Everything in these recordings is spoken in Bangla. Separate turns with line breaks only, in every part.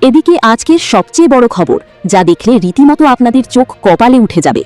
এদিকে আজকের সবচেয়ে বড় খবর, যা দেখলে রীতিমতো আপনাদের চোখ কপালে উঠে যাবে।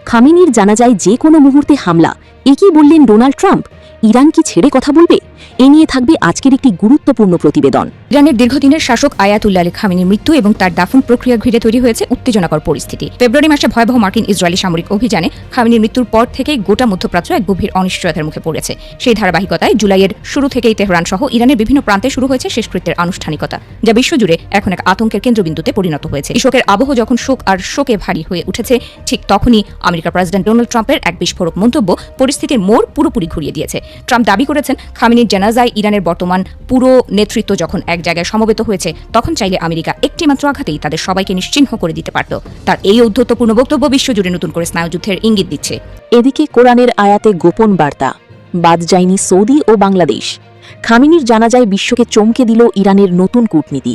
খামেনির জানাজায় যে কোনো মুহূর্তে হামলা, একই বললেন ডোনাল্ড ট্রাম্প। ইরান কি ছেড়ে কথা বলবে? এ নিয়ে থাকবে আজকের একটি গুরুত্বপূর্ণ প্রতিবেদন।
ইরানের দীর্ঘদিনের শাসক আয়াতুল্লাহ আলী খামেনির মৃত্যু এবং তার দাফন প্রক্রিয়া ঘিরে তৈরি হয়েছে উত্তেজনাকর পরিস্থিতি। ফেব্রুয়ারি মাসে ভয়াবহ মার্কিন ইসরায়েলি সামরিক অভিযানে খামেনির মৃত্যুর পর থেকেই গোটা মধ্যপ্রাচ্য এক গভীর অনিশ্চয়তার মুখে পড়েছে। সেই ধারাবাহিকতায় জুলাইয়ের শুরু থেকেই তেহরান সহ ইরানের বিভিন্ন প্রান্তে শুরু হয়েছে শেষকৃত্যের আনুষ্ঠানিকতা, যা বিশ্বজুড়ে এখন এক আতঙ্কের কেন্দ্রবিন্দুতে পরিণত হয়েছে। এই শোকের আবহ যখন শোক আর শোকে ভারী হয়ে উঠেছে, ঠিক তখনই আমেরিকার প্রেসিডেন্ট ডোনাল্ড ট্রাম্পের এক বিস্ফোরক মন্তব্য পরিস্থিতির মোড় পুরোপুরি ঘুরিয়ে দিয়েছে। ট্রাম্প দাবি করেছেন, খামেনির জানাজায় ইরানের বর্তমান পুরো নেতৃত্ব যখন এক জায়গায় সমবেত হয়েছে, তখন চাইলে আমেরিকা একটিমাত্র আঘাতেই তাদের সবাইকে নিশ্চিহ্ন করে দিতে পারত। তার এই ঔদ্ধত্যপূর্ণ বক্তব্য বিশ্বজুড়ে নতুন করে স্নায়ুযুদ্ধের ইঙ্গিত দিচ্ছে।
এদিকে কোরআনের আয়াতে গোপন বার্তা, বাদ যায়নি সৌদি ও বাংলাদেশ। খামেনির জানাজায় বিশ্বকে চমকে দিল ইরানের নতুন কূটনীতি।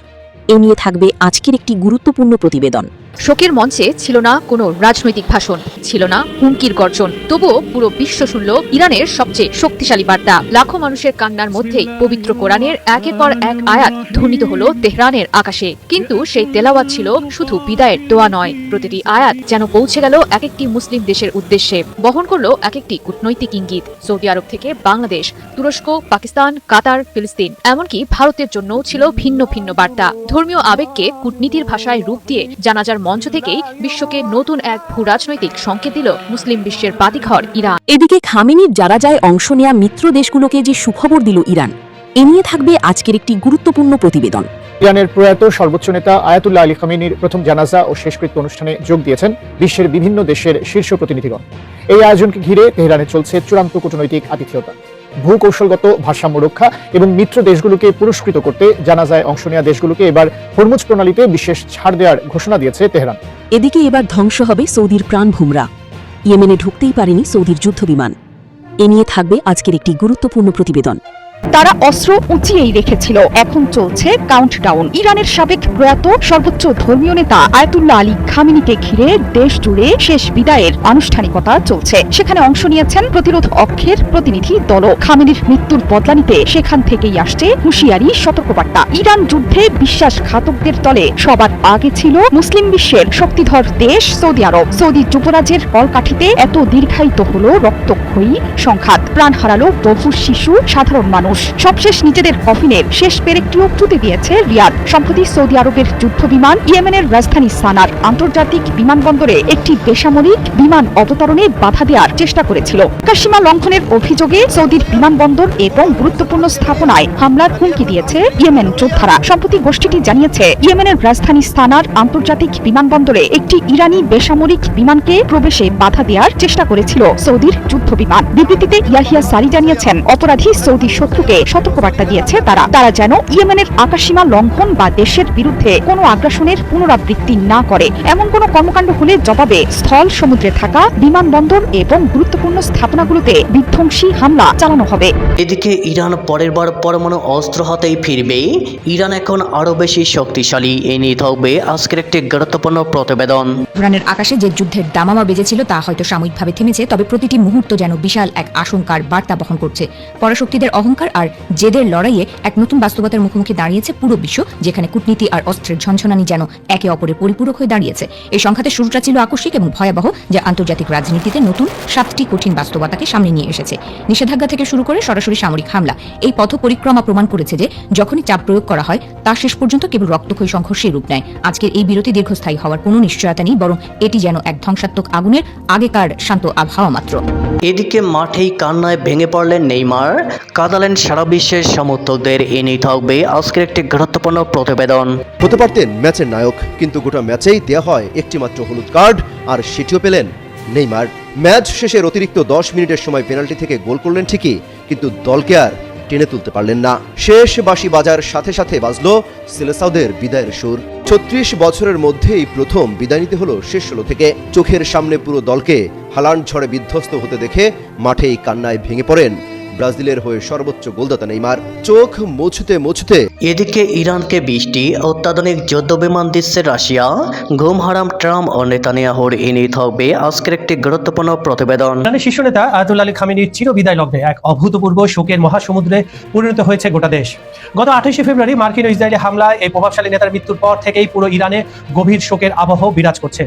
এ নিয়ে থাকবে আজকের একটি গুরুত্বপূর্ণ প্রতিবেদন।
শোকের মঞ্চে ছিল না কোনো রাজনৈতিক ভাষণ, ছিল না হুমকির গর্জন, তবুও পুরো বিশ্ব শুনল ইরানের সবচেয়ে শক্তিশালী বার্তা। লাখো মানুষের কান্নার মধ্যেই পবিত্র কোরআনের একের পর এক আয়াত ধ্বনিত হলো তেহরানের আকাশে। কিন্তু সেই তেলাওয়াত ছিল শুধু বিদায়ের দোয়া নয়, প্রতিটি আয়াত যেন পৌঁছে গেল এক একটি মুসলিম দেশের উদ্দেশ্যে, বহন করলো এক একটি কূটনৈতিক ইঙ্গিত। সৌদি আরব থেকে বাংলাদেশ, তুরস্ক, পাকিস্তান, কাতার, ফিলিস্তিন, এমনকি ভারতের জন্যও ছিল ভিন্ন ভিন্ন বার্তা। ধর্মীয় আবেগকে কূটনীতির ভাষায় রূপ দিয়ে জানাজার মঞ্চ থেকেই বিশ্বকে নতুন এক ভূ রাজনৈতিক সংকেত দিল মুসলিম বিশ্বের বাতিঘর ইরান।
এদিকে খামেনির জানাজায় অংশ নেয়া মিত্র দেশগুলোকে যে সুখবর দিল ইরান, এ নিয়ে থাকবে আজকের একটি গুরুত্বপূর্ণ প্রতিবেদন।
ইরানের প্রয়াত সর্বোচ্চ নেতা আয়াতুল্লাহ আলী খামেনির প্রথম জানাজা ও শেষকৃত্য অনুষ্ঠানে যোগ দিয়েছেন বিশ্বের বিভিন্ন দেশের শীর্ষ প্রতিনিধিগণ। এই আয়োজনকে ঘিরে তেহরানে চলছে চূড়ান্ত কূটনৈতিক আতিথেয়তা। ভূকৌশলগত ভারসাম্য রক্ষা এবং মিত্র দেশগুলোকে পুরস্কৃত করতে জানাজায় অংশ নেওয়া দেশগুলোকে এবার হরমুজ প্রণালীতে বিশেষ ছাড় দেওয়ার ঘোষণা দিয়েছে তেহরান।
এদিকে এবার ধ্বংস হবে সৌদির প্রাণভূমরা। ইয়েমেনে ঢুকতেই পারেনি সৌদির যুদ্ধবিমান। এ নিয়ে থাকবে আজকের একটি গুরুত্বপূর্ণ প্রতিবেদন।
তারা অস্ত্র উঁচিয়েই রেখেছিল, এখন চলছে কাউন্টডাউন। ইরানের সাবেক প্রয়াত সর্বোচ্চ ধর্মীয় নেতা আয়াতুল্লাহ আলী খামেনিকে ঘিরে দেশ জুড়ে শেষ বিদায়ের আনুষ্ঠানিকতা চলছে। সেখানে অংশ নিয়েছেন প্রতিরোধ অক্ষের প্রতিনিধি দলও। খামেনির মৃত্যুর বদলা নিতে সেখান থেকেই আসছে হুঁশিয়ারি সতর্কবার্তা। ইরান যুদ্ধে বিশ্বাসঘাতকদের দলে সবার আগে ছিল মুসলিম বিশ্বের শক্তিধর দেশ সৌদি আরব। সৌদি যুবরাজের কলকাঠিতে এত দীর্ঘায়িত হলো রক্তক্ষয়ী সংঘাত, প্রাণ হারালো বহু শিশু, সাধারণ মানুষ। সবশেষ নিজেদের কফিনের শেষ পেরেকটিও টুতে দিয়েছে রিয়াদ। সম্প্রতি সৌদি আরবের যুদ্ধ বিমান ইয়েমেনের রাজধানী সানার আন্তর্জাতিক বিমানবন্দরে একটি বেসামরিক বিমান অবতরণে বাধা দেওয়ার চেষ্টা করেছিল। আকাশসীমা লঙ্ঘনের অভিযোগে সৌদির বিমানবন্দর এবং গুরুত্বপূর্ণ স্থাপনায় হামলার হুমকি দিয়েছে ইয়েমেন যোদ্ধারা। সম্প্রতি গোষ্ঠীটি জানিয়েছে, ইয়েমেনের রাজধানী সানার আন্তর্জাতিক বিমানবন্দরে একটি ইরানি বেসামরিক বিমানকে প্রবেশে বাধা দেওয়ার চেষ্টা করেছিল সৌদির যুদ্ধ বিমান। বিবৃতিতে ইয়াহিয়া সারি জানিয়েছেন, অপরাধী সৌদি শত্রুকে সতর্কবার্তা দিয়েছে তারা যেন ইয়েমেনের আকাশসীমা লঙ্ঘন বা দেশের বিরুদ্ধে কোনো আগ্রাসনের পুনরাবৃত্তি না করে। এমন কোনো কর্মকাণ্ড হলে জবাবে স্থল সমুদ্রে থাকা বিমানবন্দর এবং গুরুত্বপূর্ণ স্থাপনাগুলোতে বিধ্বংসী হামলা চালানো হবে।
এদিকে ইরান পরের বার পরমাণু অস্ত্র হাতেই ফিরবে। ইরান এখন আরো বেশি শক্তিশালী। এ নিয়ে থাকবে আজকের একটি গুরুত্বপূর্ণ প্রতিবেদন।
ইরানের আকাশে যে যুদ্ধের দামামা বেজেছিল তা হয়তো সাময়িকভাবে থেমেছে, তবে প্রতিটি মুহূর্ত যেন বিশাল এক আশঙ্কার বার্তা বহন করছে। পরাশক্তিদের অহংকার আর জেদের লড়াইয়ে এক নতুন বাস্তবতার মুখোমুখি দাঁড়িয়েছে পুরো বিশ্ব, যেখানে কূটনীতি আর অস্ত্রের ঝনঝনানি যেন একে অপরের পরিপূরক হয়ে দাঁড়িয়েছে। এই সংঘাতের শুরুটা ছিল আকস্মিক এবং ভয়াবহ, যা আন্তর্জাতিক রাজনীতিতে নতুন 7টি কঠিন বাস্তবতাকে সামনে নিয়ে এসেছে। নিষেধাজ্ঞা থেকে শুরু করে সরাসরি সামরিক হামলা, এই পথ পরিক্রমা প্রমাণ করেছে যে যখনই চাপ প্রয়োগ করা হয় তা শেষ পর্যন্ত কেবল রক্তক্ষয়ী সংঘর্ষের রূপ নেয়। আজকের এই বিরতি দীর্ঘস্থায়ী হওয়ার কোনো নিশ্চয়তা নেই, বরং এটি যেন এক ধ্বংসাত্মক আগুনের আগেকার শান্ত আবহাওয়া মাত্র।
এদিকে মাঠেই কান্নায় ভেঙে পড়লেন নেইমার, কাঁদালেন সারা বিশ্বের সমর্থকদের। এ নিয়ে থাকবে আজকের একটি গুরুত্বপূর্ণ প্রতিবেদন।
হতে পারতেন ম্যাচের নায়ক, কিন্তু গোটা ম্যাচেই দেওয়া হয় একটি মাত্র হলুদ কার্ড, আর সেটিও পেলেন নেইমার। ম্যাচ শেষের অতিরিক্ত 10 মিনিটের সময় পেনাল্টি থেকে গোল করলেন ঠিকই, কিন্তু দলকে আর টেনে তুলতে পারলেন না। শেষ বাঁশি বাজার সাথে সাথে বাজলো সেলেসাওদের বিদায়ের সুর। 36 বছরের মধ্যেই প্রথম বিদায় নিতে হলো শেষ 16 থেকে। চোখের সামনে পুরো দলকে হালান ঝড়ে বিধ্বস্ত হতে দেখে মাঠেই কান্নায় ভেঙে পড়েন ব্রাজিলের হয়ে সর্বোচ্চ গোলদাতা নেইমার। চোখ মুছতে মুছতে
এদিকে ইরানকে 20টি অত্যাধুনিক যুদ্ধ বিমান দিচ্ছে রাশিয়া। ঘুম হারাম ট্রাম্প ও নেতানিয়াহুর এ নিয়ে থাকবে আজকের একটি গুরুত্বপূর্ণ প্রতিবেদন।
ইরানের শীর্ষ নেতা আয়াতুল্লাহ আলী খামেনির চিরবিদায় লগ্নে এক অভূতপূর্ব শোকের মহাসমুদ্রে পরিণত হয়েছে গোটা দেশ। গত 28শে ফেব্রুয়ারি মার্কিন ও ইসরায়েলি হামলায় এই প্রভাবশালী নেতার মৃত্যুর পর থেকেই পুরো ইরানে গভীর শোকের আবহ বিরাজ করছে।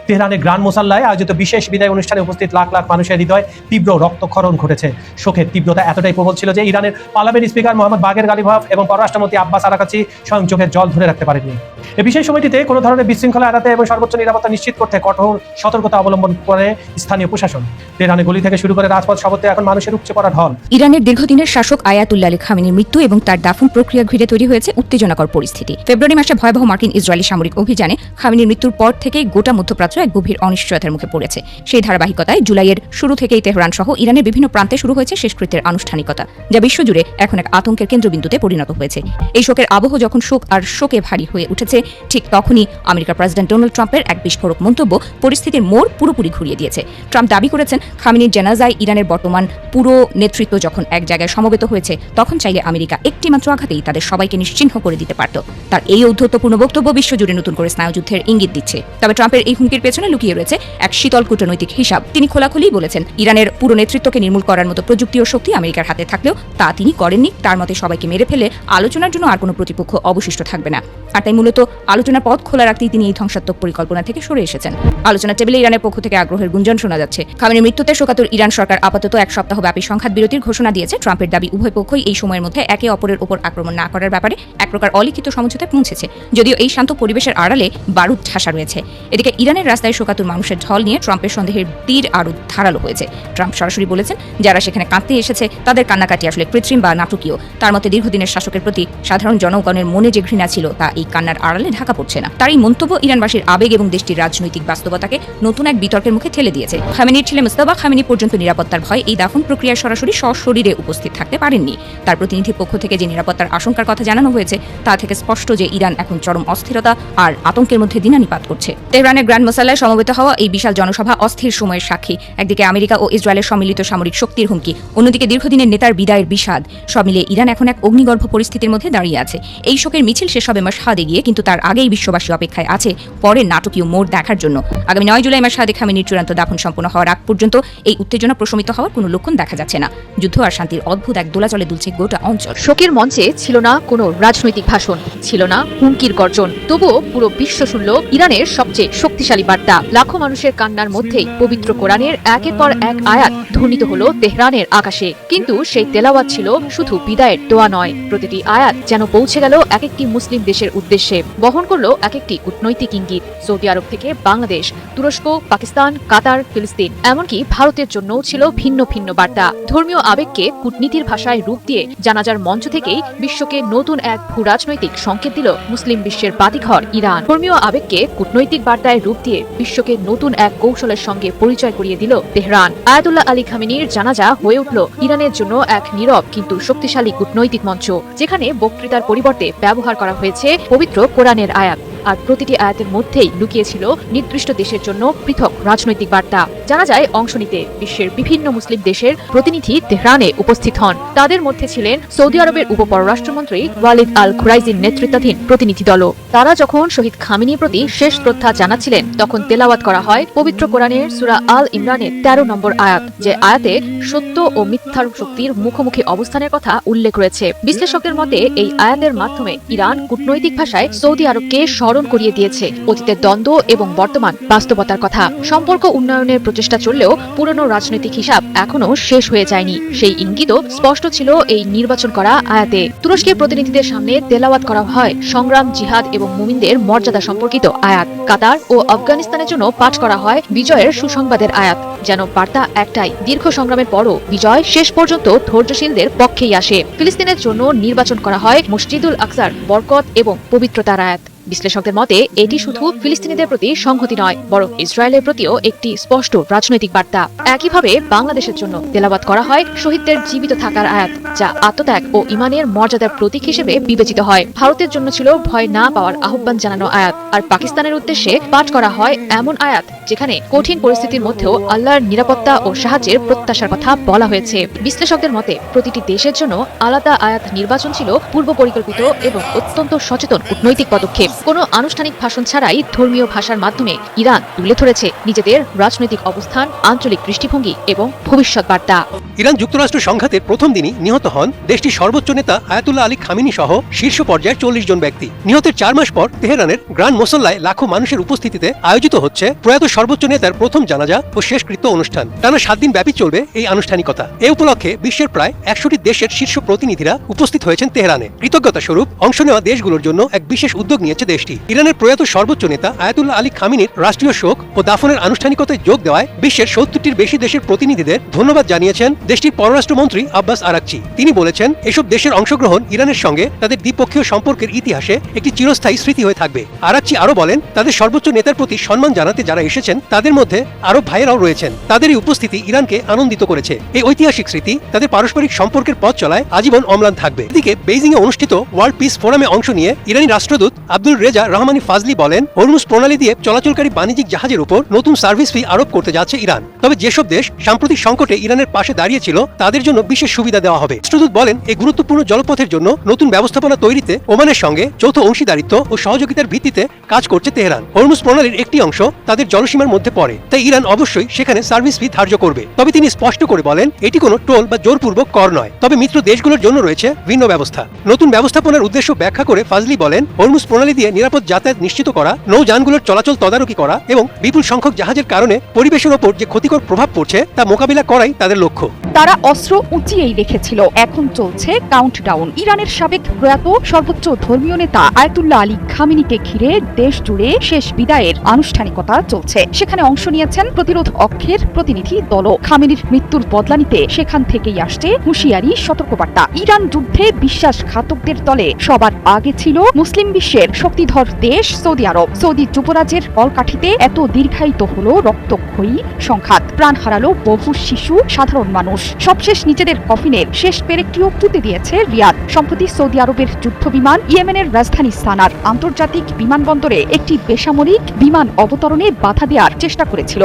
তেহরানের গ্রান্ড মোসাল্লায় আয়োজিত বিশেষ বিদায় অনুষ্ঠানে উপস্থিত লাখ লাখ মানুষের হৃদয় তীব্র রক্তক্ষরণ ঘটেছে। শোকের তীব্রতা এতটাই প্রবল ছিল যে ইরানের পার্লামেন্ট স্পিকার মোহাম্মদ বাগের গালিভাভ এবং পররাষ্ট্রমন্ত্রী আব্বাস আরাকাচি স্বয়ং চোখের জল ধরে রাখতে পারেননি। এই বিশেষ সময়টিতে কোনো ধরনের বিশৃঙ্খলা এড়াতে এবং সর্বোচ্চ নিরাপত্তা নিশ্চিত করতে কঠোর সতর্কতা অবলম্বন করে স্থানীয় প্রশাসন। তেহরানের গলি থেকে শুরু করে রাজপথ সবতে এখন মানুষের উপচে পড়া ঢল।
ইরানের দীর্ঘদিনের শাসক আয়াতুল্লাহ আলী খামেনির মৃত্যু এবং তার দাফন প্রক্রিয়া ঘিরে তৈরি হয়েছে উত্তেজনাকর পরিস্থিতি। ফেব্রুয়ারি মাসে ভয়াবহ মার্কিন ইসরায়েলি সামরিক অভিযানে খামেনির মৃত্যুর পর থেকেই গোটা মধ্যপ্রাচ্য এক গভীর অনিশ্চয়তার মুখে পড়েছে। সেই ধারাবাহিকতায় জুলাইয়ের শুরু থেকেই তেহরান সহ ইরানের বিভিন্ন প্রান্তে শুরু হয়েছে শেষকৃত্যের আনুষ্ঠানিকতা, যা বিশ্বজুড়ে এখন এক আতঙ্কের কেন্দ্রবিন্দুতে পরিণত হয়েছে। এই শোকের আবহ যখন শোক আর শোকে ভারী হয়ে উঠেছে, ঠিক তখনই আমেরিকার প্রেসিডেন্ট ডোনাল্ড ট্রাম্পের এক বিস্ফোরক মন্তব্য পরিস্থিতির মোড় পুরোপুরি ঘুরিয়ে দিয়েছে। ট্রাম্প দাবি করেছেন, খামেনির জানাজায় ইরানের বর্তমান পুরো নেতৃত্ব যখন এক জায়গায় সমবেত হয়েছে, তখন চাইলে আমেরিকা একটিমাত্র আঘাতেই তাদের সবাইকে নিশ্চিহ্ন করে দিতে পারত। তার এই ঔদ্ধত্যপূর্ণ বক্তব্য বিশ্বজুড়ে নতুন করে স্নায়ুযুদ্ধের ইঙ্গিত দিচ্ছে। তবে ট্রাম্পের এই হুমকির পেছনে লুকিয়ে রয়েছে এক শীতল কূটনৈতিক হিসাব। তিনি খোলাখুলি বলেছেন, ইরানের পুরো নেতৃত্বকে নির্মূল করার মতো প্রযুক্তি ও শক্তি আমেরিকার হাতে থাকলেও তা তিনি করেননি। তার মতে সবাইকে মেরে ফেলে আলোচনার জন্য আর কোনো প্রতিপক্ষ অবশিষ্ট থাকবে না। আর তাই মূলত আলোচনার পথ খোলা রাখতেই তিনি এই ধ্বংসাত্মক পরিকল্পনা থেকে সরে এসেছেন। আলোচনার টেবিলে ইরানের পক্ষ থেকে আগ্রহের গুঞ্জন শোনা যাচ্ছে। খামেনির মৃত্যুতে শোকাতুর ইরান সরকার আপাতত এক সপ্তাহব্যাপী সংঘাত বিরতির ঘোষণা দিয়েছে। ট্রাম্পের দাবি, উভয় পক্ষই এই সময়ের মধ্যে একে অপরের উপর আক্রমণ না করার ব্যাপারে এক প্রকার অলিখিত সমঝোতায় পৌঁছেছে, যদিও এই শান্ত পরিবেশের আড়ালে বারুদ ঠাসা রয়েছে। এদিকে ইরানের রাস্তায় শোকাতুর মানুষের ঢল নিয়ে ট্রাম্পের সন্দেহের তীর আরও ধারালো হয়েছে। ট্রাম্প সরাসরি বলেছেন, যারা সেখানে কাঁদতে এসেছে তাদের কান্নাকাটি আসলে কৃত্রিম বা নাটকীয়। তার মতে দীর্ঘদিনের শাসকের প্রতি সাধারণ জনগণের মনে যে ঘৃণা ছিল, তা এই কান্নার আড়ালে ঢাকা পড়ছে না। তার এই মন্তব্য ইরানবাসীর আবেগ এবং দেশটির রাজনৈতিক বাস্তবতাকে নতুন এক বিতর্কের মুখে ঠেলে দিয়েছে। খামেনির ছেলে মুস্তাফা খামেনি পর্যন্ত নিরাপত্তার ভয় এই দাফন প্রক্রিয়ায় সরাসরি সশরীরে উপস্থিত থাকতে পারেননি। তার প্রতিনিধির পক্ষ থেকে যে নিরাপত্তার আশঙ্কার কথা জানানো হয়েছে, তা থেকে স্পষ্ট যে ইরান এখন চরম অস্থিরতা আর আতঙ্কের মধ্যে দিনানিপাত করছে। তেহরানের গ্র্যান্ড মোসাল্লায় সমবেত হওয়া এই বিশাল জনসভা অস্থির সময়ের সাক্ষী। একদিকে আমেরিকা ও ইসরায়েলের সম্মিলিত সামরিক শক্তির হুমকি, অন্যদিকে দীর্ঘদিনের নেতার বিদায়ের বিষাদ। সব মিলিয়ে ইরান এখন এক অগ্নিগর্ভ পরিস্থিতির মধ্যে দাঁড়িয়ে আছে। এই শোকের মিছিল শেষ হবে মাশহাদে গিয়ে, কিন্তু তার আগেই বিশ্ববাসী অপেক্ষায় আছে পরের নাটকীয় মোড় দেখার জন্য। আগামী 9 জুলাই মাশহাদে খামেনির চূড়ান্ত দাফন সম্পন্ন হওয়ার আগ পর্যন্ত এই উত্তেজনা প্রশমিত হওয়ার কোনো লক্ষণ দেখা যাচ্ছে না। যুদ্ধ আর শান্তির অদ্ভুত এক দোলাচলে দুলছে গোটা অঞ্চল।
শোকের মঞ্চে ছিল না কোনো রাজনৈতিক ভাষণ, ছিল না হুমকির গর্জন, তবুও পুরো বিশ্ব শুনল ইরানের সবচেয়ে শক্তিশালী বার্তা। লাখো মানুষের কান্নার মধ্যেই পবিত্র কোরআনের একের পর এক আয়াত ধ্বনিত হলো তেহরানের আকাশে। কিন্তু সেই তেলাওয়াত ছিল শুধু বিদায়ের দোয়া নয়, প্রতিটি আয়াত যেন পৌঁছে গেল এক একটি মুসলিম দেশের উদ্দেশ্যে, বহন করলো এক একটি কূটনৈতিক ইঙ্গিত। সৌদি আরব থেকে বাংলাদেশ, তুরস্ক, পাকিস্তান, কাতার, ফিলিস্তিন, এমনকি ভারতের জন্যও ছিল ভিন্ন ভিন্ন বার্তা। ধর্মীয় আবেগকে কূটনীতির ভাষায় রূপ দিয়ে জানাজার মঞ্চ থেকেই বিশ্বকে নতুন এক ভূ রাজনৈতিক সংকেত দিল মুসলিম বিশ্বের বাতিঘর ইরান। ধর্মীয় আবেগকে কূটনৈতিক বার্তায় রূপ দিয়ে বিশ্বকে নতুন এক কৌশলের সঙ্গে পরিচয় করিয়ে দিল তেহরান। আয়াতুল্লাহ আলী খামেনির জানাজা হয়ে উঠল ইরানের জন্য এক নীরব কিন্তু শক্তিশালী কূটনৈতিক মঞ্চ, যেখানে বক্তৃতার পরিবর্তে ব্যবহার করা হয়েছে পবিত্র কোরআনের আয়াত। আর প্রতিটি আয়াতের মধ্যেই লুকিয়েছিল নির্দিষ্ট দেশের জন্য পৃথক রাজনৈতিক বার্তা। জানা যায়, অংশ নিতে বিশ্বের বিভিন্ন মুসলিম দেশের প্রতিনিধি তেহরানে উপস্থিত হন। তাদের মধ্যে ছিলেন সৌদি আরবের উপপররাষ্ট্রমন্ত্রী ওয়ালিদ আল খুরাইজির নেতৃত্বাধীন প্রতিনিধি দলও। তারা যখন শহীদ খামেনির প্রতি শেষ শ্রদ্ধা জানাচ্ছিলেন, তখন তেলাওয়াত করা হয় পবিত্র কোরআনের সূরা আল ইমরানের 13 নম্বর আয়াত, যে আয়াতে সত্য ও মিথ্যার শক্তির মুখোমুখি অবস্থানের কথা উল্লেখ রয়েছে। বিশ্লেষকদের মতে এই আয়াতের মাধ্যমে ইরান কূটনৈতিক ভাষায় সৌদি আরবকে স্মরণ করিয়ে দিয়েছে অতীতের দ্বন্দ্ব এবং বর্তমান বাস্তবতার কথা। সম্পর্ক উন্নয়নের প্রচেষ্টা চললেও পুরনো রাজনৈতিক হিসাব এখনো শেষ হয়ে যায়নি, সেই ইঙ্গিতও স্পষ্ট ছিল এই নির্বাচন করা আয়াতে। তুরস্কের প্রতিনিধিদের সামনে তেলাওয়াত করা হয় সংগ্রাম, জিহাদ এবং মুমিনদের মর্যাদা সম্পর্কিত আয়াত। কাতার ও আফগানিস্তানের জন্য পাঠ করা হয় বিজয়ের সুসংবাদের আয়াত। যেন বার্তা একটাই, দীর্ঘ সংগ্রামের পরও বিজয় শেষ পর্যন্ত ধৈর্যশীলদের পক্ষেই আসে। ফিলিস্তিনের জন্য নির্বাচন করা হয় মসজিদুল আকসার বরকত এবং পবিত্রতার আয়াত। বিশ্লেষকদের মতে এটি শুধু ফিলিস্তিনিদের প্রতি সংহতি নয়, বরং ইসরায়েলের প্রতিও একটি স্পষ্ট রাজনৈতিক বার্তা। একইভাবে বাংলাদেশের জন্য তেলাওয়াত করা হয় শহীদদের জীবিত থাকার আয়াত, যা আত্মত্যাগ ও ইমানের মর্যাদার প্রতীক হিসেবে বিবেচিত হয়। ভারতের জন্য ছিল ভয় না পাওয়ার আহ্বান জানানো আয়াত, আর পাকিস্তানের উদ্দেশ্যে পাঠ করা হয় এমন আয়াত যেখানে কঠিন পরিস্থিতির মধ্যেও আল্লাহর নিরাপত্তা ও সাহায্যের প্রত্যাশার কথা বলা হয়েছে। বিশ্লেষকদের মতে প্রতিটি দেশের জন্য আলাদা আয়াত নির্বাচন ছিল পূর্ব পরিকল্পিত এবং অত্যন্ত সচেতন কূটনৈতিক পদক্ষেপ। কোনো আনুষ্ঠানিক ভাষণ ছাড়াই ধর্মীয় ভাষার মাধ্যমে ইরান তুলে ধরেছে নিজেদের রাজনৈতিক অবস্থান, আঞ্চলিক দৃষ্টিভঙ্গি এবং ভবিষ্যৎ বার্তা।
ইরান যুক্তরাষ্ট্র সংঘাতের প্রথম দিনই নিহত হন দেশটির সর্বোচ্চ নেতা আয়াতুল্লাহ আলী খামিনি সহ শীর্ষ পর্যায়ের 40 জন ব্যক্তি। নিহতের 4 মাস পর তেহরানের গ্র্যান্ড মোসল্লায় লাখো মানুষের উপস্থিতিতে আয়োজিত হচ্ছে প্রয়াত সর্বোচ্চ নেতার প্রথম জানাজা ও শেষকৃত্য অনুষ্ঠান। টানা 7 দিন ব্যাপী চলবে এই আনুষ্ঠানিকতা। এ উপলক্ষে বিশ্বের প্রায় 100টি দেশের শীর্ষ প্রতিনিধিরা উপস্থিত হয়েছেন তেহরানে। কৃতজ্ঞতা স্বরূপ অংশ নেওয়া দেশগুলোর জন্য এক বিশেষ উদ্যোগ নিয়েছে দেশটি। ইরানের প্রয়াত সর্বোচ্চ নেতা আয়াতুল্লাহ আলী খামিনির রাষ্ট্রীয় শোক ও দাফনের আনুষ্ঠানিকতায় যোগ দেওয়ায় বিশ্বের 70টির বেশি দেশের প্রতিনিধিদের ধন্যবাদ জানিয়েছেন দেশটির পররাষ্ট্রমন্ত্রী আব্বাস আরাকচি। তিনি বলেছেন, এসব দেশের অংশগ্রহণ ইরানের সঙ্গে তাদের দ্বিপক্ষীয় সম্পর্কের ইতিহাসে একটি চিরস্থায়ী স্মৃতি হয়ে থাকবে। আরাকচি আরও বলেন, তাদের সর্বোচ্চ নেতার প্রতি সম্মান জানাতে যারা এসেছেন তাদের মধ্যে আরব ভাইয়েরাও রয়েছেন। তাদের এই উপস্থিতি ইরানকে আনন্দিত করেছে। এই ঐতিহাসিক স্মৃতি তাদের পারস্পরিক সম্পর্কের পথ চলায় আজীবন অম্লান থাকবে। এদিকে বেইজিং এ অনুষ্ঠিত ওয়ার্ল্ড পিস ফোরামে অংশ নিয়ে ইরানি রাষ্ট্রদূত আব্দুল রেজা রহমানি ফাজলি বলেন, হরমুজ প্রণালী দিয়ে চলাচলকারী বাণিজ্যিক জাহাজের উপর নতুন সার্ভিস ফি আরোপ করতে যাচ্ছে ইরান। তবে যেসব দেশ সাম্প্রতিক সংকটে ইরানের পাশে দাঁড়িয়েছিল তাদের জন্য বিশেষ সুবিধা দেওয়া হবে। রাষ্ট্রদূত বলেন, এই গুরুত্বপূর্ণ জলপথের জন্য নতুন ব্যবস্থাপনা তৈরিতে ওমানের সঙ্গে যৌথ অংশীদারিত্ব ও সহযোগিতার ভিত্তিতে কাজ করছে তেহরান। হরমুজ প্রণালীর একটি অংশ তাদের জলসীমার মধ্যে পড়ে, তাই ইরান অবশ্যই সেখানে সার্ভিস ফি ধার্য করবে। তবে তিনি স্পষ্ট করে বলেন, এটি কোনো টোল বা জোরপূর্বক কর নয়, তবে মিত্র দেশগুলোর জন্য রয়েছে ভিন্ন ব্যবস্থা। নতুন ব্যবস্থাপনার উদ্দেশ্য ব্যাখ্যা করে ফাজলি বলেন, হরমুজ প্রণালী দিয়ে নিরাপদ যাতায়াত নিশ্চিত করা, নৌযানগুলোর চলাচল তদারকি করা এবং বিপুল সংখ্যক জাহাজের কারণে পরিবেশের ওপর যে ক্ষতিকর প্রভাব পড়ছে তা মোকাবিলা করাই তাদের লক্ষ্য।
তারা অস্ত্র উঁচিয়েই রেখেছিল, এখন চলছে কাউন্টডাউন। ইরানের সাবেক প্রয়াত সর্বোচ্চ ধর্মীয় নেতা আয়াতুল্লাহ আলী খামিনিকে ঘিরে দেশ জুড়ে শেষ বিদায়ের আনুষ্ঠানিকতা চলছে। সেখানে অংশ নিয়েছেন প্রতিরোধ অক্ষের প্রতিনিধি দলও। খামিনির মৃত্যুর বদলা নিতে সেখান থেকেই আসছে হুঁশিয়ারি সতর্কবার্তা। ইরান যুদ্ধে বিশ্বাসঘাতকদের দলে সবার আগে ছিল মুসলিম বিশ্বের শক্তিধর দেশ সৌদি আরব। সৌদি যুবরাজের কলকাঠিতে এত দীর্ঘায়িত হলো রক্তক্ষয়ী সংঘাত, প্রাণ হারালো বহু শিশু, সাধারণ মানুষ। সবশেষ নিজেদের কফিনের শেষ পেরেকটিও পুঁতে দিয়েছে রিয়াদ। সম্প্রতি সৌদি আরবের যুদ্ধ বিমান ইয়েমেনের রাজধানী সানার আন্তর্জাতিক বিমানবন্দরে একটি বেসামরিক বিমান অবতরণে বাধা দেওয়ার চেষ্টা করেছিল।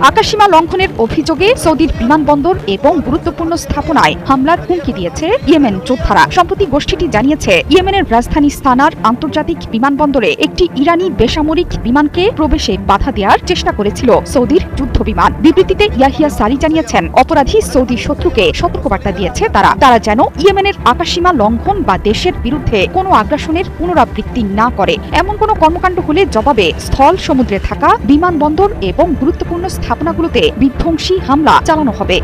আকাশসীমা লঙ্ঘনের অভিযোগে সৌদির বিমানবন্দর এবং গুরুত্বপূর্ণ স্থাপনায় হামলার হুমকি দিয়েছে ইয়েমেন যোদ্ধারা। সম্প্রতি গোষ্ঠীটি জানিয়েছে, ইয়েমেনের রাজধানী সানার আন্তর্জাতিক বিমানবন্দরে একটি ইরানি বেসামরিক বিমানকে প্রবেশে বাধা দেওয়ার চেষ্টা করেছিল সৌদির যুদ্ধ বিমান। বিবৃতিতে ইয়াহিয়া সারি জানিয়েছেন, অপরাধী সৌদি শত্রুকে সতর্কবার্তা দিয়েছে তারা যেন ইয়েমেনের আকাশসীমা লঙ্ঘন বা দেশের বিরুদ্ধে কোনো আগ্রাসনের পুনরাবৃত্তি না করে। এমন কোনো কর্মকাণ্ড হলে জবাবে স্থল সমুদ্রে থাকা বিমানবন্দর এবং গুরুত্বপূর্ণ স্থাপনাগুলোতে বিধ্বংসী হামলা চালানো হবে।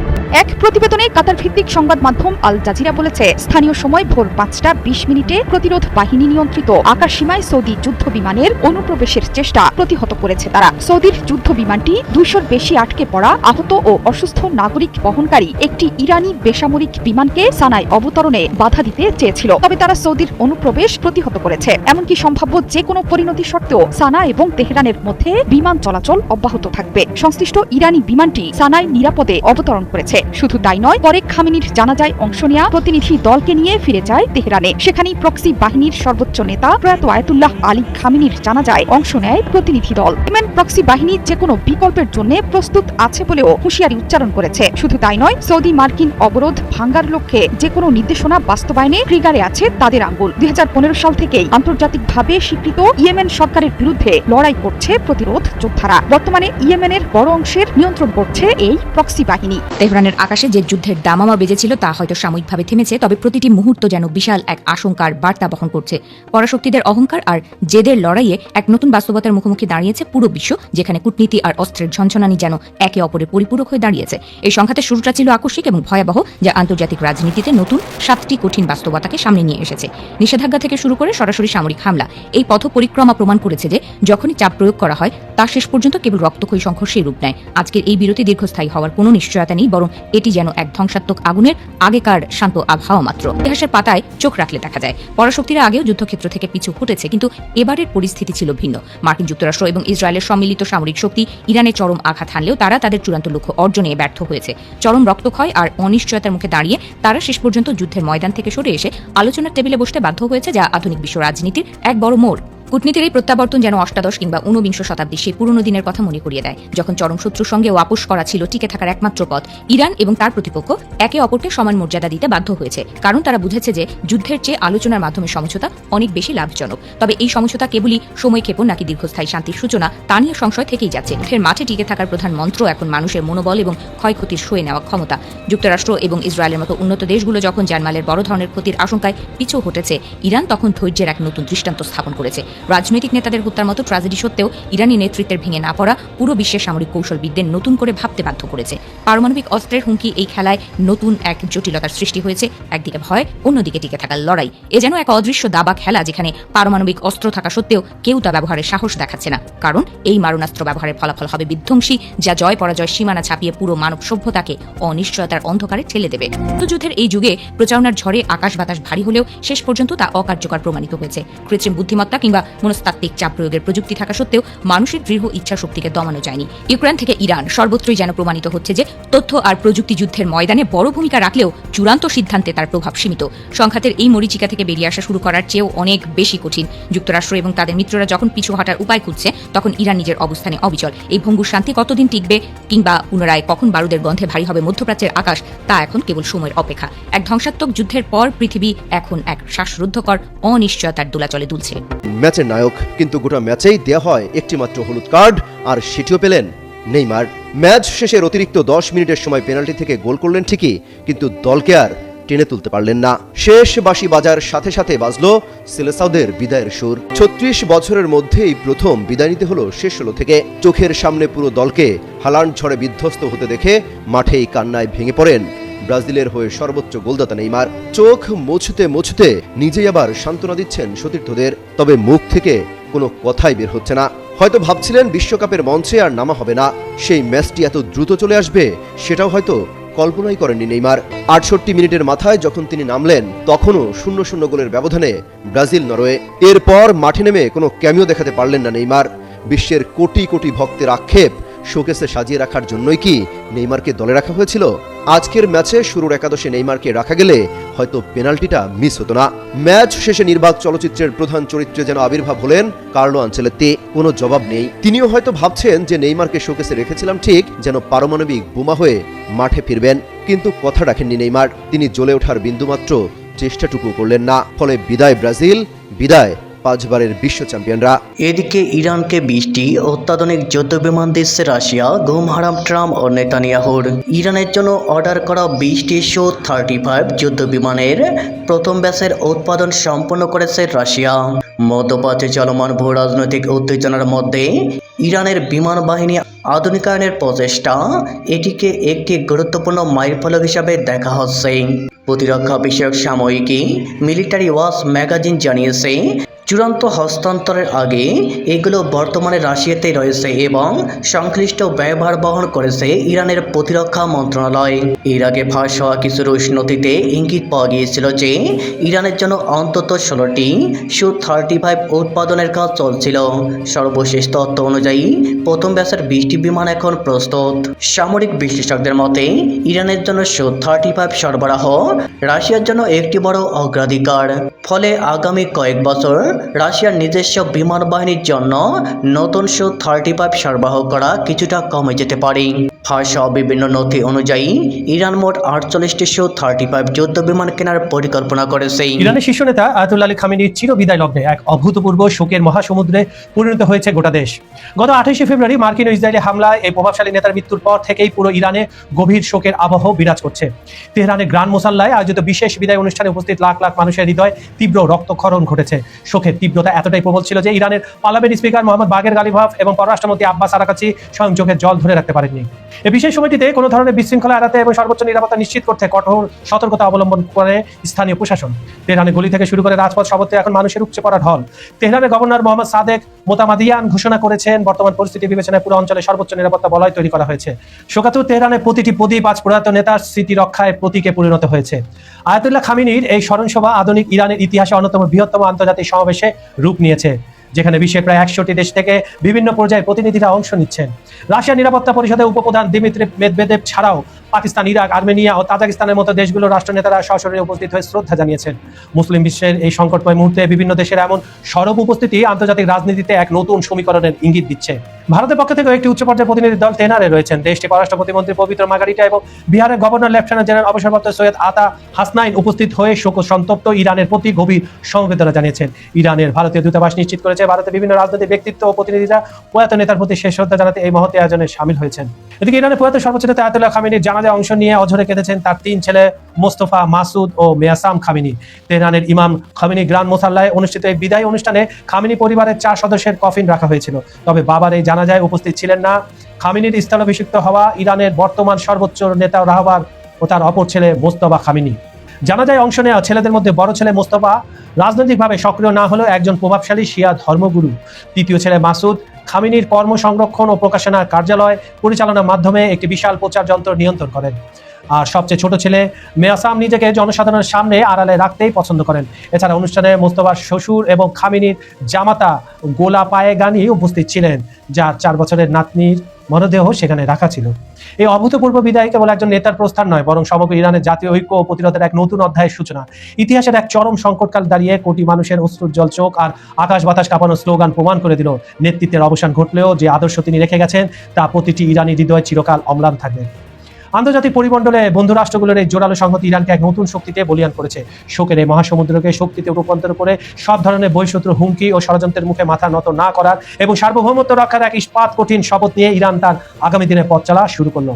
এক প্রতিবেদনে কাতার ভিত্তিক সংবাদ মাধ্যম আল জাজিরা বলেছে, স্থানীয় সময় ভোর 5:20 প্রতিরোধ বাহিনী নিয়ন্ত্রিত আকাশসীমায় সৌদি যুদ্ধ বিমানের অনুপ্রবেশের চেষ্টা প্রতিহত করেছে তারা। সৌদির যুদ্ধ বিমানটি 200-র বেশি আটকে পড়া, আহত ও অসুস্থ নাগরিক বহনকারী একটি ইরানি বেসামরিক বিমানকে সানায় অবতরণে বাধা দিতে চেয়েছিল। তবে তারা সৌদির অনুপ্রবেশ প্রতিহত করেছে। এমনকি সম্ভাব্য যে কোনো পরিণতি সত্ত্বেও সানা এবং তেহরানের মধ্যে বিমান চলাচল অব্যাহত থাকবে। সংশ্লিষ্ট ইরানি বিমানটি সানায় নিরাপদে অবতরণ করেছে। শুধু তাই নয়, পরে খামিনির জানাজায় অংশ নেয়া প্রতিনিধি দলকে নিয়ে ফিরে যায় তেহরানে। সেখানেই প্রক্সি বাহিনীর সর্বোচ্চ নেতা প্রয়াত আয়াতুল্লাহ আলী খামিনির জানাজায় অংশ নেয় প্রতিনিধি দল। ইয়েমেন প্রক্সি বাহিনী যে কোনো বিকল্পের জন্য প্রস্তুত আছে বলেও হুঁশিয়ারি উচ্চারণ করেছে। শুধু তাই নয়, সৌদি মার্কিন অবরোধ ভাঙ্গার লক্ষ্যে যে কোনো নির্দেশনা বাস্তবায়নে ট্রিগারে আছে তাদের আঙ্গুল। 2015 সাল থেকেই আন্তর্জাতিকভাবে স্বীকৃত ইয়েমেন সরকারের বিরুদ্ধে লড়াই করছে প্রতিরোধ যোদ্ধারা। বর্তমানে ইয়েমেনের বড় অংশের নিয়ন্ত্রণ করছে এই প্রক্সি বাহিনী।
তেহরানের আকাশে যে যুদ্ধের দামামা বেজেছিল তা হয়তো সাময়িকভাবে থেমেছে, তবে প্রতিটি মুহূর্ত যেন বিশাল এক আশঙ্কার বার্তা বহন করছে। পরাশক্তিদের অহংকার আর জেদের লড়াইয়ে এক নতুন বাস্তবতার মুখোমুখি দাঁড়িয়েছে পুরো বিশ্ব, যেখানে কূটনীতি আর অস্ত্রের ঝনঝনানি যেন একে অপরের পরিপূরক হয়ে দাঁড়িয়েছে। এই সংঘাতের শুরুটা ছিল আকস্মিক এবং ভয়াবহ, যা আন্তর্জাতিক রাজনীতিতে নতুন 7টি কঠিন বাস্তবতাকে সামনে নিয়ে এসেছে। নিষেধাজ্ঞা থেকে শুরু করে সরাসরি সামরিক হামলা, এই পথ পরিক্রমা প্রমাণ করেছে যে যখনই চাপ প্রয়োগ করা হয় তা শেষ পর্যন্ত কেবল রক্তক্ষয়ী সংঘর্ষের রূপ নেয়। আজকের এই বিরতি দীর্ঘস্থায়ী হওয়ার কোনো নিশ্চয়তা নেই, বরং এটি যেন এক ধ্বংসাত্মক আগুনের আগেকার শান্ত আবহাওয়া মাত্র। ইতিহাসের পাতায় চোখ রাখলে দেখা যায় পরাশক্তিরা আগেও যুদ্ধক্ষেত্র থেকে পিছু হটেছে, কিন্তু কিন্তু এবারের পরিস্থিতি ছিল ভিন্ন। মার্কিন যুক্তরাষ্ট্র এবং ইসরায়েলের সম্মিলিত সামরিক শক্তি ইরানে চরম আঘাত হানলেও তারা তাদের চূড়ান্ত লক্ষ্য অর্জনে ব্যর্থ হয়েছে। চরম রক্তক্ষয় আর অনিশ্চয়তার মুখে দাঁড়িয়ে তারা শেষ পর্যন্ত যুদ্ধের ময়দান থেকে সরে এসে আলোচনার টেবিলে বসতে বাধ্য হয়েছে, যা আধুনিক বিশ্ব রাজনীতির এক বড় মোড়। কূটনীতির এই প্রত্যাবর্তন যেন অষ্টাদশ কিংবা ঊনবিংশ শতাব্দীর সেই পুরনো দিনের কথা মনে করিয়ে দেয়, যখন চরম শত্রুর সঙ্গে আপোষ করা ছিল টিকে থাকার একমাত্র পথ। ইরান এবং তার প্রতিপক্ষ একে অপরকে সমান মর্যাদা দিতে বাধ্য হয়েছে, কারণ তারা বুঝেছে যে যুদ্ধের চেয়ে আলোচনার মাধ্যমে সমঝোতা অনেক বেশি লাভজনক। তবে এই সমঝোতা কেবলই সময়ক্ষেপণ নাকি দীর্ঘস্থায়ী শান্তির সূচনা, তা নিয়ে সংশয় থেকেই যাচ্ছে। যুদ্ধের মাঠে টিকে থাকার প্রধান মন্ত্র এখন মানুষের মনোবল এবং ক্ষয়ক্ষতির সয়ে নেওয়া ক্ষমতা। যুক্তরাষ্ট্র এবং ইসরায়েলের মতো উন্নত দেশগুলো যখন জানমালের বড় ধরনের ক্ষতির আশঙ্কায় পিছু হটেছে, ইরান তখন ধৈর্যের এক নতুন দৃষ্টান্ত স্থাপন করেছে। রাজনৈতিক নেতাদের হত্যার মতো ট্র্যাজেডি সত্ত্বেও ইরানি নেতৃত্বের ভেঙে না পড়া পুরো বিশ্বের সামরিক কৌশলবিদদের নতুন করে ভাবতে বাধ্য করেছে। পারমাণবিক অস্ত্রের হুমকি এই খেলায় নতুন এক জটিলতার সৃষ্টি হয়েছে। একদিকে ভয়, অন্যদিকে টিকে থাকার লড়াই। এ যেন এক অদৃশ্য দাবা খেলা, যেখানে পারমাণবিক অস্ত্র থাকা সত্ত্বেও কেউ তা ব্যবহারের সাহস দেখাচ্ছে না, কারণ এই মারণাস্ত্র ব্যবহারের ফলাফল হবে বিধ্বংসী, যা জয় পরাজয় সীমানা ছাপিয়ে পুরো মানব সভ্যতাকে অনিশ্চয়তার অন্ধকারে ঠেলে দেবে। যুদ্ধের এই যুগে প্রচারণার ঝড়ে আকাশ বাতাস ভারী হলেও শেষ পর্যন্ত তা অকার্যকর প্রমাণিত হয়েছে। কৃত্রিম বুদ্ধিমত্তা কিংবা মনস্তাত্ত্বিক চাপ প্রয়োগের প্রযুক্তি থাকা সত্ত্বেও মানুষের দৃঢ় ইচ্ছা শক্তিকে দমানো যায়নি। ইউক্রেন থেকে ইরান সর্বত্রই যেন প্রমাণিত হচ্ছে যে তথ্য আর প্রযুক্তি যুদ্ধের ময়দানে বড় ভূমিকা রাখলেও চূড়ান্ত সিদ্ধান্তে তার প্রভাব সীমিত। সংঘাতের এই মরীচিকা থেকে বেরিয়ে আসা শুরু করার চেয়েও অনেক বেশি কঠিন। যুক্তরাষ্ট্র এবং তাদের মিত্ররা যখন পিছু হাঁটার উপায় খুঁজছে, তখন ইরান নিজের অবস্থানে অবিচল। এই ভঙ্গুর শান্তি কতদিন টিকবে কিংবা পুনরায় কখন বারুদের গন্ধে ভারী হবে মধ্যপ্রাচ্যের আকাশ, তা এখন কেবল সময়ের অপেক্ষা। এক ধ্বংসাত্মক যুদ্ধের পর পৃথিবী এখন এক শ্বাসরুদ্ধকর অনিশ্চয়তার দোলাচলে দুলছে।
ম্যাচের নায়ক, কিন্তু গোটা ম্যাচেই দেয়া হয় একটি মাত্র হলুদ কার্ড, আর সেটিও পেলেন নেইমার। ম্যাচ শেষের অতিরিক্ত 10 মিনিটের সময় পেনাল্টি থেকে গোল করলেন ঠিকই, কিন্তু দলকে আর টেনে তুলতে পারলেন না। শেষ বাঁশি বাজার সাথে সাথে বাজলো সেলেসাওদের বিদায়ের সুর। 36 বছরের মধ্যেই প্রথম বিদায় নিতে হলো শেষ 16 থেকে। চোখের সামনে পুরো দলকে হালান্ড ঝড়ে বিধ্বস্ত হতে দেখে মাঠেই কান্নায় ভেঙে পড়েন ব্রাজিলের হয়ে সর্বোচ্চ গোলদাতা নেইমার। চোখ মুছতে মুছতে নিজেই আবার সান্ত্বনা দিচ্ছেন সতীর্থদের, তবে মুখ থেকে কোনো কথাই বের হচ্ছে না। হয়তো ভাবছিলেন বিশ্বকাপের মঞ্চে আর নামা হবে না, সেই ম্যাচটি এত দ্রুত চলে আসবে সেটাও হয়তো কল্পনাই করেননি নেইমার। 68 মিনিটের মাথায় যখন তিনি নামলেন, তখনও 0-0 গোলের ব্যবধানে ব্রাজিল নরওয়ে। এরপর মাঠে নেমে কোনো ক্যামিও দেখাতে পারলেন না নেইমার। বিশ্বের কোটি কোটি ভক্তের আক্ষেপ, শোকেসে সাজিয়ে রাখার জন্যই কি নেইমারকে দলে রাখা হয়েছিল? আজকের ম্যাচে শুরুর একাদশে নেইমারকে রাখা গেলে হয়তো পেনাল্টিটা মিস হতো না। ম্যাচ শেষে নির্বাক চলচ্চিত্রের প্রধান চরিত্রে যেন আবির্ভাব হলেন কার্লো আনচেলত্তি। কোনো জবাব নেই। তিনিও হয়তো ভাবছেন যে নেইমারকে শোকেসে রেখেছিলাম ঠিক যেন পারমাণবিক বোমা হয়ে মাঠে ফিরবেন, কিন্তু কথা রাখেননি নেইমার। তিনি জ্বলে ওঠার বিন্দুমাত্র চেষ্টাটুকু করলেন না। ফলে বিদায় ব্রাজিল, বিদায় 5 বারের বিশ্ব চ্যাম্পিয়নরা।
এদিকে ইরানকে 20টি অত্যাধুনিক যুদ্ধ বিমান দিচ্ছে রাশিয়া। ঘুম হারাম ট্রাম্প ও নেতানিয়াহুর। ইরানের জন্য অর্ডার করা 20টি Su-35 যুদ্ধ বিমানের প্রথম ব্যাচের উৎপাদন সম্পন্ন করেছে রাশিয়া। মধ্যপ্রাচ্যে চলমান ভূ রাজনৈতিক উত্তেজনার মধ্যে ইরানের বিমান বাহিনী আধুনিকায়নের প্রচেষ্টা, এটিকে একটি গুরুত্বপূর্ণ মাইলফলক হিসাবে দেখা হচ্ছে। প্রতিরক্ষা বিষয়ক সাময়িকী মিলিটারি ওয়াচ ম্যাগাজিন জানিয়েছে, চূড়ান্ত হস্তান্তরের আগে এগুলো বর্তমানে রাশিয়াতেই রয়েছে এবং সংশ্লিষ্ট ব্যয়ভার বহন করেছে ইরানের প্রতিরক্ষা মন্ত্রণালয়। এর আগে ফাঁস হওয়া কিছু রুশ নথিতে ইঙ্গিত পাওয়া গিয়েছিল যে ইরানের জন্য অন্তত 16টি Su-35 উৎপাদনের কাজ চলছিল। সর্বশেষ তথ্য অনুযায়ী প্রথম ব্যাচের 20টি বিমান এখন প্রস্তুত। সামরিক বিশ্লেষকদের মতে ইরানের জন্য Su-35 সরবরাহ রাশিয়ার জন্য একটি বড় অগ্রাধিকার। ফলে আগামী কয়েক বছর রাশিয়ার নিজস্ব বিমান বাহিনীর জন্য নতুন Su-35 সরবরাহ করা কিছুটা কমে যেতে পারে। ফাঁস হওয়া বিভিন্ন নথি অনুযায়ী ইরান মোট 48টি Su-35 যুদ্ধ বিমান কেনার পরিকল্পনা করেছে।
ইরানের শীর্ষ নেতা আয়াতুল্লাহ আলী খামেনির চিরবিদায় লগ্নে এক অভূতপূর্ব শোকের মহাসমুদ্রে পরিণত হয়েছে গোটা দেশ। গত 28 ফেব্রুয়ারি মার্কিন ও ইসরায়েলি হামলায় এই প্রভাবশালী নেতার মৃত্যুর পর থেকেই পুরো ইরানে গভীর শোকের আবহ বিরাজ করছে। তেহরানের গ্রান্ড মোসাল্লায় আয়োজিত বিশেষ বিদায় অনুষ্ঠানে উপস্থিত লাখ লাখ মানুষের হৃদয় তীব্র রক্তক্ষরণ ঘটেছে। শোকের তীব্রতা এতটাই প্রবল ছিল যে ইরানের পার্লামেন্ট স্পিকার মোহাম্মদ বাগের গালিভাফ এবং পররাষ্ট্রমন্ত্রী আব্বাস আরাকাচি স্বয়ং চোখের জল ধরে রাখতে পারেননি। এই বিশেষ সময়টিতে কোনো ধরনের বিশৃঙ্খলা এড়াতে এবং সর্বোচ্চ নিরাপত্তা নিশ্চিত করতে কঠোর সতর্কতা অবলম্বন করে স্থানীয় প্রশাসন। তেহরানে গলি থেকে শুরু করে রাজপথ সর্বত্র এখন মানুষের উপচে পড়া ঢল। তেহরানের গভর্নর মোহাম্মদ সাদেক মোতামাদিয়ান ঘোষণা করেছেন, বর্তমান পরিস্থিতি বিবেচনায় পুরো অঞ্চলে সর্বোচ্চ নিরাপত্তা বলয় তৈরি করা হয়েছে। শোকাতুর তেহরানের প্রতিটি প্রদীপ আজ প্রয়াত নেতার স্মৃতি রক্ষায় প্রতীকে পরিণত হয়েছে। আয়াতুল্লাহ খামিনির এই স্মরণসভা আধুনিক ইরানের ইতিহাসে অন্যতম বৃহত্তম আন্তর্জাতিক সমাবেশে রূপ নিয়েছে, যেখানে বিশ্বের প্রায় 100টি দেশ থেকে বিভিন্ন পর্যায়ে প্রতিনিধিরা অংশ নিচ্ছেন। রাশিয়া নিরাপত্তা পরিষদের উপপ্রধান দিমিত্রি মেদভেদেভ ছাড়াও পাকিস্তান, ইরাক, আর্মেনিয়া ও তাজিকিস্তানের মতো দেশগুলোর রাষ্ট্রনেতারা সশরীরে উপস্থিত হয়ে শ্রদ্ধা জানিয়েছেন। মুসলিম বিশ্বের এই সংকটময় মুহূর্তে বিভিন্ন দেশের এমন সরব উপস্থিতি আন্তর্জাতিক রাজনীতিতে এক নতুন সমীকরণের ইঙ্গিত দিচ্ছে। ভারতের পক্ষ থেকে একটি উচ্চ পর্যায়ের প্রতিনিধি দল তেহরানে রয়েছেন। দেশটির পররাষ্ট্র প্রতিমন্ত্রী পবিত্র মার্গারিটা এবং বিহারের গভর্নর লেফটেন্যান্ট জেনারেল অবসরপ্রাপ্ত সৈয়দ আতা হাসনাইন উপস্থিত হয়ে শোক সন্তপ্ত ইরানের প্রতি গভীর সমবেদনা জানিয়েছেন। ইরানের ভারতীয় দূতাবাস নিশ্চিত করেছে, ভারতের বিভিন্ন রাজনৈতিক ব্যক্তিত্ব ও প্রতিনিধিরা প্রয়াত নেতার প্রতি শেষ শ্রদ্ধা জানাতে এই মহৎ আয়োজনে শামিল হয়েছেন। এদিকে ইরানের প্রয়াত সর্বোচ্চ নেতা আয়াতুল্লাহ খামিনির জানাজায় অংশ নিয়ে অঝরে কেঁদেছেন তার 3 ছেলে মোস্তফা, মাসুদ ও মেয়াসাম খামিনি। তেহরানের ইমাম খামিনি গ্রান্ড মোসাল্লায় অনুষ্ঠিত এই বিদায়ী অনুষ্ঠানে খামিনি পরিবারের 4 সদস্যের কফিন রাখা হয়েছিল। তবে বাবার এই জানাজায় উপস্থিত ছিলেন না খামিনির স্থলাভিষিক্ত হওয়া ইরানের বর্তমান সর্বোচ্চ নেতা রাহবার ও তার অপর ছেলে মোস্তফা খামিনি। জানাজায় অংশ নেওয়া ছেলেদের মধ্যে বড় ছেলে মোস্তফা রাজনৈতিকভাবে সক্রিয় না হলেও একজন প্রভাবশালী শিয়া ধর্মগুরু। তৃতীয় ছেলে মাসুদ খামিনির কর্ম সংরক্ষণ ও প্রকাশনা কার্যালয় পরিচালনার মাধ্যমে একটি বিশাল প্রচার যন্ত্র নিয়ন্ত্রণ করেন। আর সবচেয়ে ছোট ছেলে মেয়াসাম নিজেকে জনসাধারণের সামনে আড়ালে রাখতেই পছন্দ করেন। এছাড়া অনুষ্ঠানে মোস্তফার শ্বশুর এবং খামিনির জামাতা গোলা পায়েগানি উপস্থিত ছিলেন, যার 4 বছরের নাতনির মরদেহ সেখানে রাখা ছিল। এই অভূতপূর্ব বিদায় কেবল একজন নেতার প্রস্থান নয়, বরং সমগ্র ইরানের জাতীয় ঐক্য ও প্রতিরোধের এক নতুন অধ্যায়ের সূচনা। ইতিহাসের এক চরম সংকটকাল দাঁড়িয়ে কোটি মানুষের অশ্রুজ্জ্বল চোখ আর আকাশ বাতাস কাঁপানো স্লোগান প্রমাণ করে দিল, নেতৃত্বের অবসান ঘটলেও যে আদর্শ তিনি রেখে গেছেন তা প্রতিটি ইরানি হৃদয়ে চিরকাল অম্লান থাকবে। আন্তর্জাতিক পরিমণ্ডলে বন্ধু রাষ্ট্রগুলোর এই জোরালো সংহতি ইরানকে এক নতুন শক্তিতে বলীয়ান করেছে। শোকের এই মহাসমুদ্রকে শক্তিতে রূপান্তর করে সব ধরনের বহিঃশত্রু হুমকি ও ষড়যন্ত্রের মুখে মাথা নত না করার এবং সার্বভৌমত্ব রক্ষার এক ইস্পাত কঠিন শপথ নিয়ে ইরান তার আগামী দিনের পথ চলা শুরু করলো।